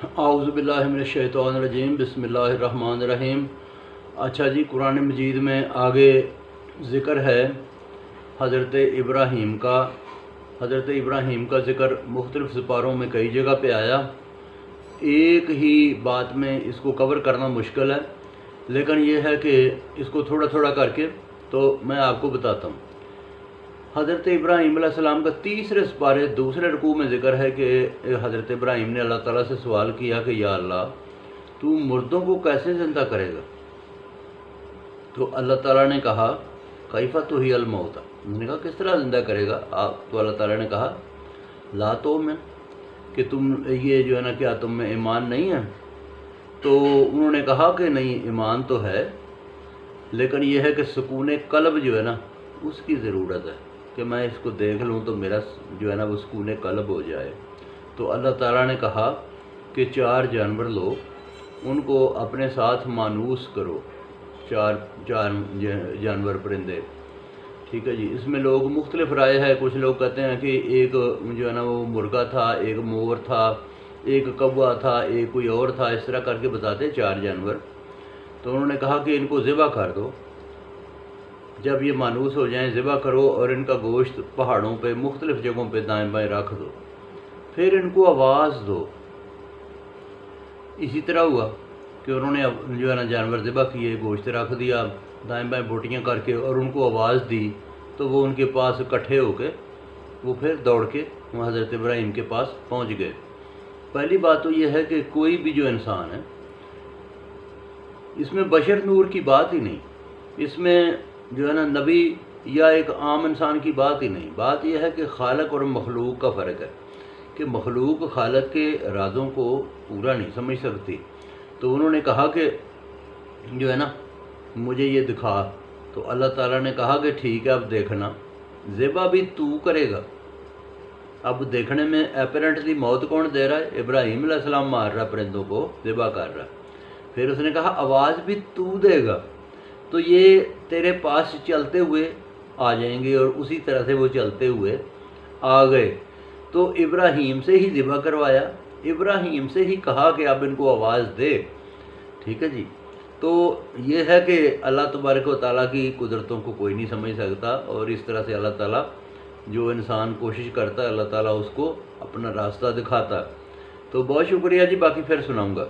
اعوذ باللہ من الشیطان الرجیم، بسم اللہ الرحمن الرحیم۔ اچھا جی، قرآن مجید میں آگے ذکر ہے حضرت ابراہیم کا۔ حضرت ابراہیم کا ذکر مختلف سپاروں میں کئی جگہ پہ آیا۔ ایک ہی بات میں اس کو کور کرنا مشکل ہے، لیکن یہ ہے کہ اس کو تھوڑا تھوڑا کر کے تو میں آپ کو بتاتا ہوں۔ حضرت ابراہیم علیہ السلام کا تیسرے سپارے دوسرے رکوع میں ذکر ہے کہ حضرت ابراہیم نے اللہ تعالیٰ سے سوال کیا کہ یا اللہ، تو مردوں کو کیسے زندہ کرے گا؟ تو اللہ تعالیٰ نے کہا کیف تحیی الموتیٰ، انہوں نے کہا کس طرح زندہ کرے گا آپ؟ تو اللہ تعالیٰ نے کہا لا تؤمن، کہ تم یہ جو ہے نا کیا تم میں ایمان نہیں ہے؟ تو انہوں نے کہا کہ نہیں، ایمان تو ہے، لیکن یہ ہے کہ سکون قلب جو ہے نا اس کی ضرورت ہے، کہ میں اس کو دیکھ لوں تو میرا جو ہے نا وہ سکون قلب ہو جائے۔ تو اللہ تعالیٰ نے کہا کہ 4 جانور لو، ان کو اپنے ساتھ مانوس کرو، چار جانور پرندے، ٹھیک ہے جی۔ اس میں لوگ مختلف رائے ہے، کچھ لوگ کہتے ہیں کہ ایک جو ہے نا وہ مرغا تھا، ایک مور تھا، ایک کوا تھا، ایک کوئی اور تھا، اس طرح کر کے بتاتے 4 جانور۔ تو انہوں نے کہا کہ ان کو ذبح کر دو، جب یہ مانوس ہو جائیں ذبح کرو، اور ان کا گوشت پہاڑوں پہ مختلف جگہوں پہ دائیں بائیں رکھ دو، پھر ان کو آواز دو۔ اسی طرح ہوا کہ انہوں نے جو ہے نا جانور ذبح کیے، گوشت رکھ دیا دائیں بائیں بوٹیاں کر کے، اور ان کو آواز دی تو وہ ان کے پاس اکٹھے ہو کے وہ پھر دوڑ کے وہ حضرت ابراہیم کے پاس پہنچ گئے۔ پہلی بات تو یہ ہے کہ کوئی بھی جو انسان ہے، اس میں بشر نور کی بات ہی نہیں، اس میں جو ہے نا نبی یا ایک عام انسان کی بات ہی نہیں۔ بات یہ ہے کہ خالق اور مخلوق کا فرق ہے، کہ مخلوق خالق کے رازوں کو پورا نہیں سمجھ سکتی۔ تو انہوں نے کہا کہ جو ہے نا مجھے یہ دکھا، تو اللہ تعالیٰ نے کہا کہ ٹھیک ہے، اب دیکھنا، ذبح بھی تو کرے گا۔ اب دیکھنے میں اپیرنٹلی موت کون دے رہا ہے؟ ابراہیم علیہ السلام مار رہا پرندوں کو، ذبح کر رہا ہے۔ پھر اس نے کہا آواز بھی تو دے گا، تو یہ تیرے پاس چلتے ہوئے آ جائیں گے، اور اسی طرح سے وہ چلتے ہوئے آ گئے۔ تو ابراہیم سے ہی ذبح کروایا، ابراہیم سے ہی کہا کہ اب ان کو آواز دے، ٹھیک ہے جی۔ تو یہ ہے کہ اللہ تبارک و تعالیٰ کی قدرتوں کو کوئی نہیں سمجھ سکتا، اور اس طرح سے اللہ تعالیٰ جو انسان کوشش کرتا ہے اللہ تعالیٰ اس کو اپنا راستہ دکھاتا ہے۔ تو بہت شکریہ جی، باقی پھر سناؤں گا۔